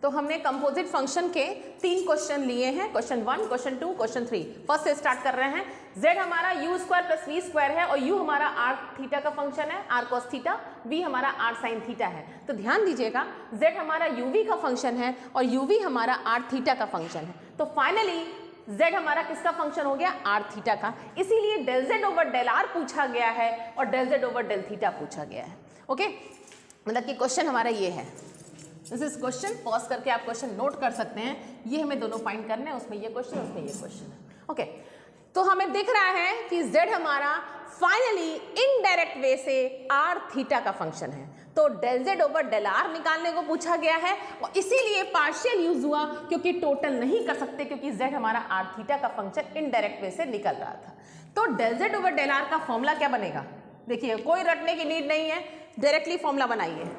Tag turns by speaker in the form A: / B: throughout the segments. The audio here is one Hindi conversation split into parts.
A: तो हमने कंपोजिट फंक्शन के 3 क्वेश्चन लिए हैं, क्वेश्चन 1, क्वेश्चन 2, क्वेश्चन 3। फर्स्ट से स्टार्ट कर रहे हैं। z हमारा u square plus v square है और u हमारा r थीटा का फंक्शन है, r cos थीटा, v हमारा r sin थीटा है। तो ध्यान दीजिएगा z हमारा uv का फंक्शन है और uv हमारा r थीटा का फंक्शन है। तो फाइनली z हमारा किसका फंक्शन हो गया? r थीटा का। इसीलिए del z over del r पूछा गया है और del z over del theta पूछा गया है। ओके, मतलब कि क्वेश्चन हमारा ये है। This is question. पॉज करके आप क्वेश्चन नोट कर सकते हैं। ये हमें दोनों फाइंड करने हैं, उसमें ये क्वेश्चन, उसमें ये क्वेश्चन है। ओके, तो हमें दिख रहा है कि z हमारा फाइनली इनडायरेक्ट वे से r थीटा का फंक्शन है। तो del z over del r निकालने को पूछा गया है और इसीलिए पार्शियल यूज हुआ, क्योंकि टोटल नहीं कर सकते, क्योंकि z हमारा r थीटा का फंक्शन इनडायरेक्ट वे से निकल रहा था। तो del z over del r का फॉर्मूला क्या बनेगा? देखिए, कोई रटने की नीड नहीं है, डायरेक्टली फॉर्मूला बनाइए।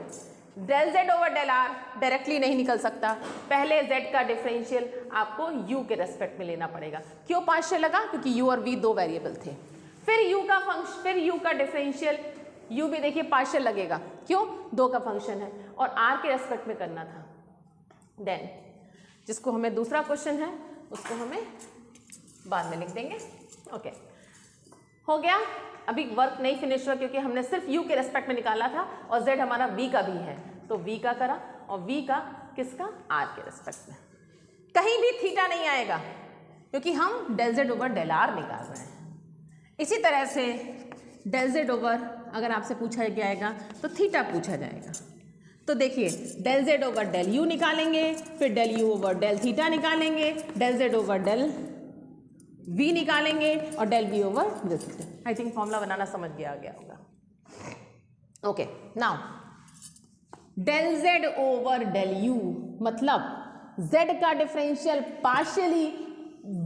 A: Del z over del r directly नहीं निकल सकता, पहले z का डिफरेंशियल आपको u के रेस्पेक्ट में लेना पड़ेगा। क्यों पार्शियल लगा? क्योंकि u और v दो वेरिएबल थे। फिर u का फंक्शन, फिर u का डिफरेंशियल, u भी देखिए पार्शियल लगेगा। क्यों? 2 का फंक्शन है और r के रेस्पेक्ट में करना था। देन जिसको हमें दूसरा क्वेश्चन है उसको हमें बाद में लिख देंगे। ओके, हो गया। अभी वर्क नहीं फिनिश हुआ क्योंकि हमने सिर्फ u के रेस्पेक्ट में निकाला था और z हमारा v का भी है, तो v का करा और v का किसका? r के रेस्पेक्ट में। कहीं भी थीटा नहीं आएगा क्योंकि हम del z over del r निकाल रहे हैं। इसी तरह से डेल z ओवर अगर आपसे पूछा जाएगा तो थीटा पूछा जाएगा। तो देखिए, del z over del u निकालेंगे, फिर del u over del theta निकालेंगे, del z over del v निकालेंगे और del v over del theta. I think formula बनाना समझ गया होगा। Okay, now del z over del u मतलब z का differential partially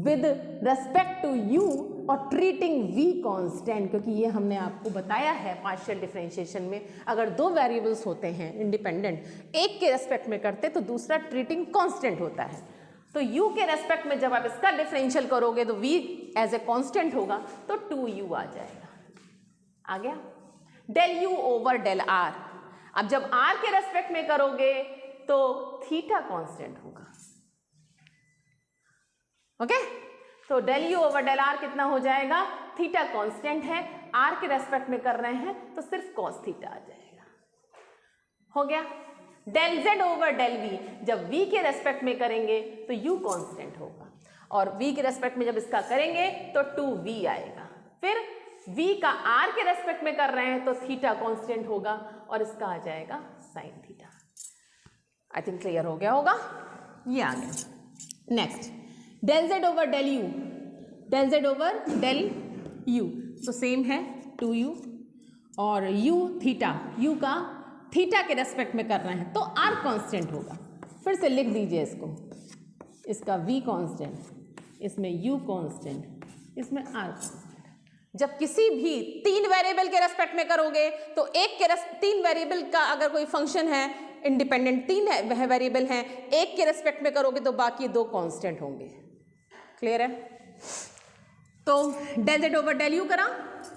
A: with respect to u और ट्रीटिंग v कांस्टेंट, क्योंकि ये हमने आपको बताया है पार्शियल डिफरेंशिएशन में अगर 2 वेरिएबल्स होते हैं इंडिपेंडेंट, एक के रेस्पेक्ट में करते तो दूसरा ट्रीटिंग कांस्टेंट होता है। तो u के रेस्पेक्ट में जब आप इसका डिफरेंशियल करोगे तो v एज ए कांस्टेंट होगा, तो 2u आ जाएगा। आ गया? Del u over del r, अब जब r के रेस्पेक्ट में करोगे तो थीटा कांस्टेंट होगा। ओके, तो del u over del r कितना हो जाएगा? थीटा कांस्टेंट है, r के रेस्पेक्ट में कर रहे हैं तो सिर्फ कॉस थीटा आ जाएगा। हो गया? Del z over del v, जब v के रेस्पेक्ट में करेंगे तो u कांस्टेंट होगा और v के रेस्पेक्ट में जब इसका करेंगे तो 2v आएगा। फिर v का r के रेस्पेक्ट में कर रहे हैं तो थीटा कांस्टेंट होगा और इसका आ जाएगा sine theta. I think clear हो गया होगा। ये आ गया। Next, del z over del u, del z over del u तो सेम है 2u और u थीटा, u का थीटा के रेस्पेक्ट में कर रहे हैं तो r कांस्टेंट होगा। फिर से लिख दीजिए इसको, इसका v कांस्टेंट, इसमें u कांस्टेंट, इसमें r कांस्टेंट। जब किसी भी 3 वेरिएबल के रेस्पेक्ट में करोगे तो 3 वेरिएबल का अगर कोई फंक्शन है इंडिपेंडेंट, 3 वेरिएबल हैं, एक के रेस्पेक्ट में करोगे तो बाकी 2 कांस्टेंट होंगे। क्लियर है? तो del z over del u करा,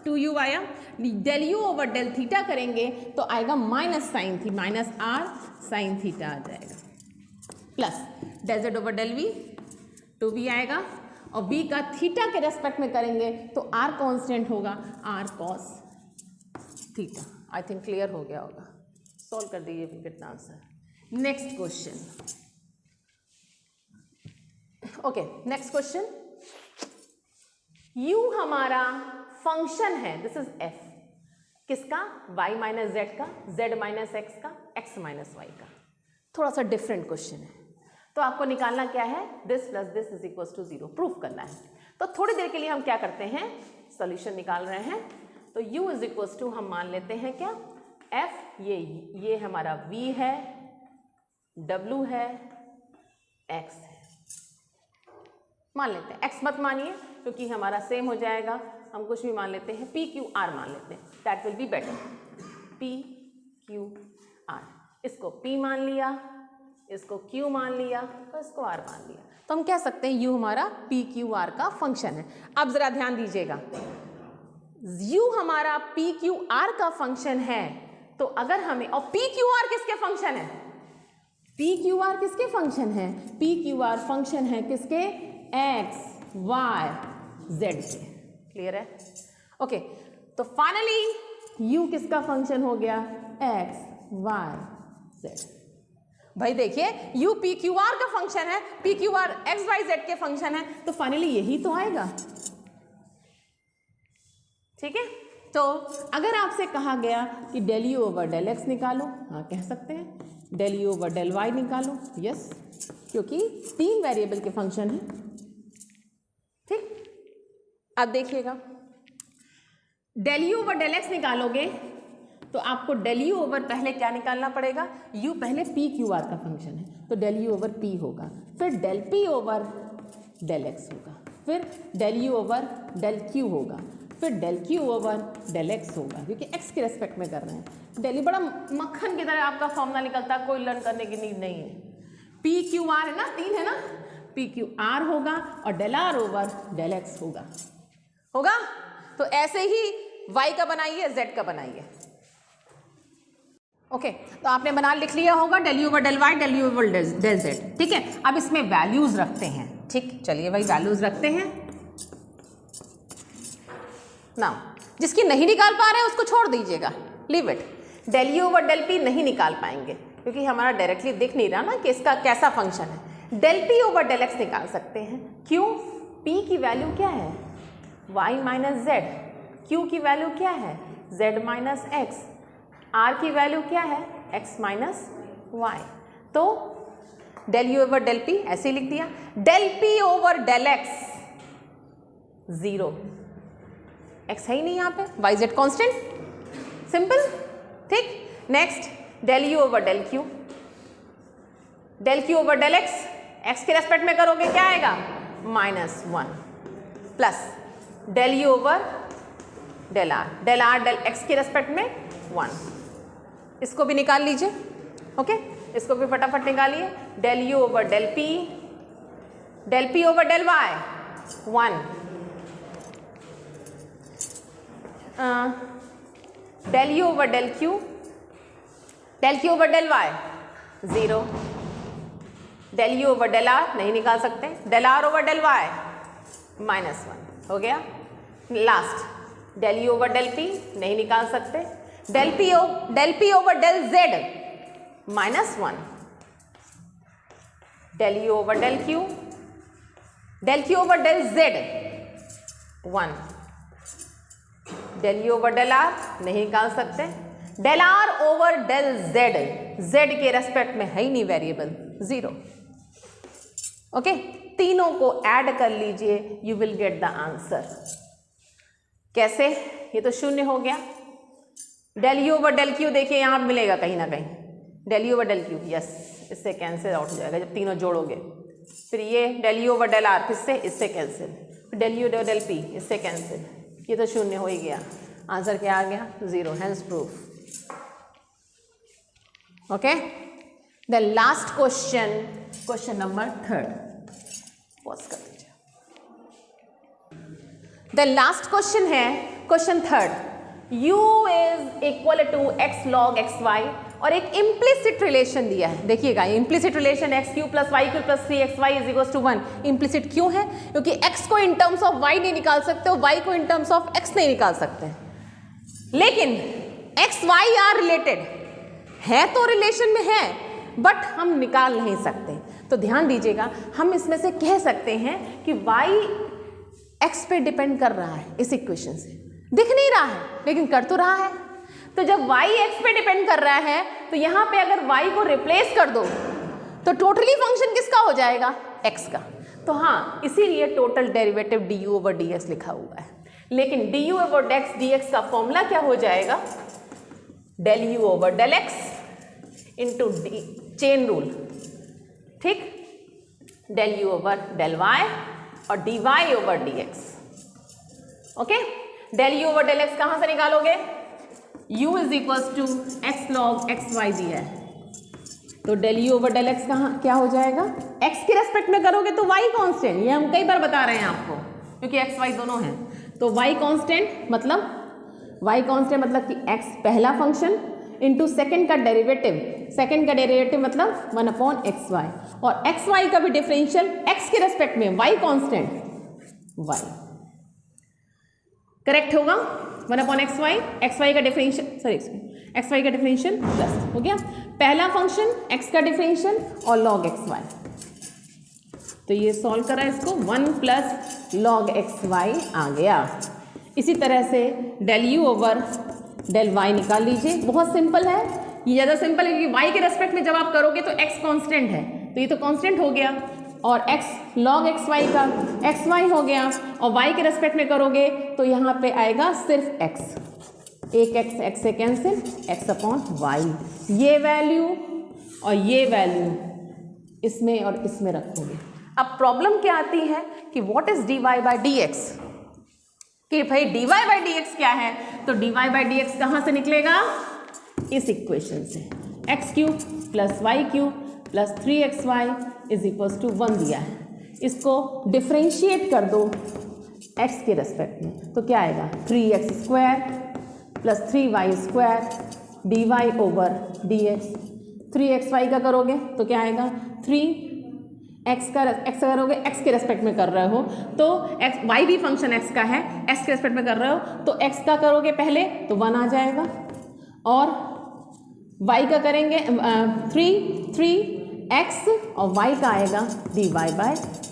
A: 2u आया। Del u over del theta करेंगे तो आएगा माइनस साइन थी, माइनस r साइन थीटा आ जाएगा, plus del z over del v 2v आएगा और v का थीटा के रेस्पेक्ट में करेंगे तो r कांस्टेंट होगा, r cos theta. I think clear हो गया होगा। सॉल्व कर दीजिए फिर कितना answer. Next question. Okay, next question. u हमारा फंक्शन है, दिस इज f, किसका? y माइनस z का, z माइनस x का, x माइनस y का। थोड़ा सा डिफरेंट क्वेश्चन है तो आपको निकालना क्या है? This plus this is equal to 0 proof करना है। तो थोड़ी देर के लिए हम क्या करते हैं, सॉल्यूशन निकाल रहे हैं। तो u इज इक्वल टू हम मान लेते हैं क्या? f, ये हमारा v है, w है, x है, मान लेते हैं। x मत मानिए क्योंकि हमारा सेम हो जाएगा, हम कुछ भी मान लेते हैं, p q r मान लेते हैं, that will be better. p q r, इसको p मान लिया, इसको q मान लिया और इसको r मान लिया, तो हम कह सकते हैं u हमारा p q r का फंक्शन है। अब जरा ध्यान दीजिएगा, u हमारा p q r का फंक्शन है तो अगर हमें, और p q r किसके फंक्शन है? पी क्यू आर किसके फंक्शन है? पी क्यू आर फंक्शन है किसके? एक्स वाई जेड के। क्लियर है? ओके, तो फाइनली यू किसका फंक्शन हो गया? X Y Z. भाई देखिए, यू पी क्यू आर का फंक्शन है, P Q R X Y Z के फंक्शन है, तो फाइनली यही तो आएगा। ठीक है, तो अगर आपसे कहा गया कि del u over del x निकालो, हाँ कह सकते हैं। Del u over del y निकालो, यस, क्योंकि 3 वेरिएबल के फंक्शन है। ठीक, अब देखिएगा, del u over del x निकालोगे तो आपको डेल यू ओवर पहले क्या निकालना पड़ेगा? यू पहले पी क्यू आर का फंक्शन है, तो डेल यू ओवर पी होगा, फिर del p over del x होगा, फिर del u over del q होगा, फिर del q over del x होगा, क्योंकि एक्स के रेस्पेक्ट में कर रहे हैं। डेली बड़ा मक्खन की तरह आपका फॉर्मूला निकलता, कोई लर्न करने की नीड नहीं है। पी क्यू आर है ना, 3 है ना, पी क्यू आर होगा और del r over del x होगा। तो ऐसे ही y का बनाइए, z का बनाइए। ओके, तो आपने बना लिख लिया होगा del u over del y, del u over del z. ठीक है, अब इसमें वैल्यूज रखते हैं। ठीक, चलिए भाई वैल्यूज रखते हैं ना। जिसकी नहीं निकाल पा रहे हैं उसको छोड़ दीजिएगा, leave it. Del u over del p नहीं निकाल पाएंगे क्योंकि हमारा डायरेक्टली दिख नहीं रहा ना कि इसका कैसा फंक्शन है। Del p over del x निकाल सकते हैं। क्यों? पी की वैल्यू क्या है? y minus z. क्यू की वैल्यू क्या है? z minus x. आर की वैल्यू क्या है? x minus y. तो del u over del p ऐसे लिख दिया। Del p over del x 0, x है ही नहीं यहाँ पे, वाई जेड कॉन्स्टेंट, सिंपल। ठीक, next del u over del q. Del q over del x, x के रेस्पेक्ट में करोगे क्या आएगा? -1 plus del u over del r. Del r del x के रेस्पेक्ट में 1। इसको भी निकाल लीजिए। ओके, इसको भी फटाफट निकालिए। Del u over del p over del y 1, del u over del q over del y 0, del u over del r नहीं निकाल सकते, del r over del y -1 हो गया। Last del u over del p नहीं निकाल सकते, del p over del z -1, del u over del q over del z 1, del u over del r नहीं निकाल सकते, del r over del z, z के रेस्पेक्ट में है ही नहीं वेरिएबल, 0। ओके, तीनों को ऐड कर लीजिए, you will get the answer. कैसे? ये तो 0 हो गया। Del u over del q देखिए यहाँ मिलेगा कहीं ना कहीं, del u over del q, yes, इससे कैंसिल आउट हो जाएगा जब तीनों जोड़ोगे। फिर ये del u over del r किससे? इससे cancel. Del u over del p इससे कैंसिल, ये तो 0 हो ही गया। आंसर क्या आ गया? 0, hence proof. Okay, the last question number 3, pause कर दीजिए। द लास्ट क्वेश्चन है question 3, u is equal to x log xy और एक इम्प्लिसिट रिलेशन दिया है। देखिएगा, implicit relation x³ + y³ + 3xy = 1। Implicit क्यों है? क्योंकि x को इन टर्म्स ऑफ y नहीं निकाल सकते और y को इन टर्म्स ऑफ x नहीं निकाल सकते, लेकिन x y आर रिलेटेड है, तो रिलेशन में है, बट हम निकाल नहीं सकते। तो ध्यान दीजिएगा, हम इसमें से कह सकते हैं कि y x पे डिपेंड कर रहा है। इस इक्वेशन से दिख नहीं रहा है लेकिन कर तो रहा है। तो जब y x पे डिपेंड कर रहा है तो यहाँ पे अगर y को रिप्लेस कर दो तो टोटली फंक्शन किसका हो जाएगा? x का। तो हाँ, इसीलिए total derivative du over dx लिखा हुआ है। लेकिन du ओवर dx का फॉर्मूला क्या हो जाएगा? Del u over del x into chain rule. ठीक, del u over del y और dy over dx। Okay, del u over del x कहाँ से निकालोगे? u is equals to x log x y दिया है, तो del u over del x कहाँ क्या हो जाएगा? x के रेस्पेक्ट में करोगे तो y कांस्टेंट, ये हम कई बार बता रहे हैं आपको, क्योंकि x y दोनों हैं। तो y कांस्टेंट मतलब कि x पहला फंक्शन इंटू सेकेंड का डेरिवेटिव मतलब 1/xy, और xy का भी डिफरेंशियल x के रेस्पेक्ट में, y कांस्टेंट y करेक्ट होगा। 1/xy, xy का डिफरेंशियल प्लस हो गया पहला फंक्शन x का डिफरेंशियल और log xy। तो ये सॉल्व करा इसको 1 प्लस log xy आ गया। इसी तरह से del u over del y निकाल लीजिए, बहुत सिंपल है, ये ज़्यादा सिंपल है क्योंकि y के रेस्पेक्ट में जब आप करोगे तो x कांस्टेंट है, तो ये तो कांस्टेंट हो गया, और x log xy का xy हो गया, और y के रेस्पेक्ट में करोगे तो यहाँ पे आएगा सिर्फ x, एक x से कैंसिल, x अपॉन y, ये वैल्यू और ये वैल्यू इसमें और इसमें रखोगे। अब प्रॉब्लम क्या आती है कि what is dy by dx, कि भाई dy बाई dx क्या है, तो dy बाई dx कहाँ से निकलेगा, इस इक्वेशन से, x cube plus y cube plus 3xy is equals to 1 दिया है, इसको डिफ्रेंशिएट कर दो x के रेस्पेक्ट में, तो क्या आएगा 3x square plus 3y square dy over dx, 3xy का करोगे तो क्या आएगा 3x करोगे x के रेस्पेक्ट में कर रहे हो तो x, y भी फंक्शन x का है, x के रेस्पेक्ट में कर रहे हो तो x का करोगे पहले तो 1 आ जाएगा, और y का करेंगे 3x और y का आएगा dy बाई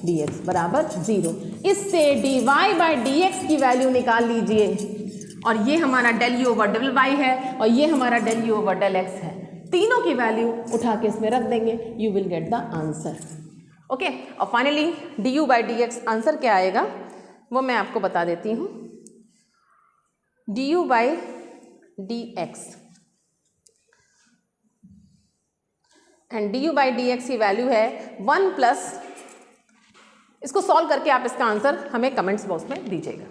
A: dx बराबर 0। इससे dy बाई dx की वैल्यू निकाल लीजिए, और ये हमारा del u over del y है और ये हमारा del u over del x है, तीनों की वैल्यू उठा के इसमें रख देंगे, you will get the answer. Okay, और finally du by dx answer क्या आएगा वो मैं आपको बता देती हूँ। du by dx and du by dx की वैल्यू है 1 प्लस, इसको सॉल्व करके आप इसका आंसर हमें कमेंट्स बॉक्स में दीजिएगा।